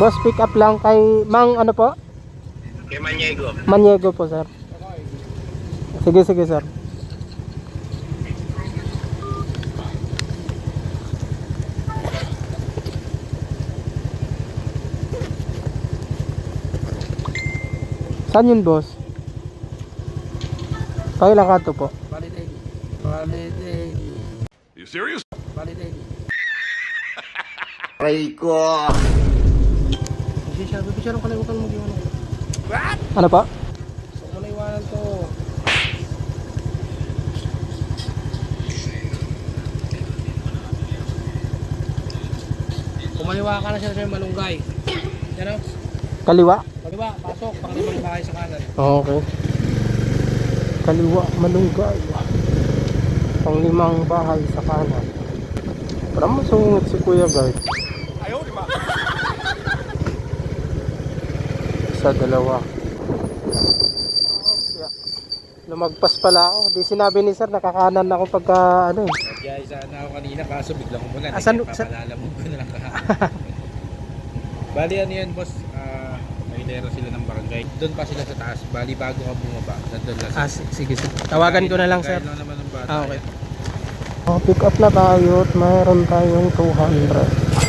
Boss, pick up lang kay Mang ano po? Kay Maniego. Maniego po, sir. Sige, sige, sir. Saan yun, boss? Kailan ka to po? Validate. Validate. You serious? Validate. Aray ko. Bibisya ko na iwanan mo giwan. Ano pa? So mo na iwanan to. Kumaliwa ka na siya sa malunggay. Yan o. Kaliwa? Kaliwa, pasok. Panglimang bahay sa kanan. Okay. Kaliwa, malunggay. Panglimang bahay sa kanan. Parang masungit si Kuya guys. Isa, dalawa. Lumagpas pala ako. Di sinabi ni sir, nakakanan ako pagka ano eh. Nagyay sana ako kanina kaso biglang umulan. Asan- Papalala mo ko na lang kahapon. Bali ano yan boss, nailero sila ng barangay. Doon pa sila sa taas. Bali bago ka bumaba, nandun lang sila. Sige sir. Tawagan ko na lang sir. Kaya lang naman ng bata. Okay. Pick up na tayo at mayroon tayong 200.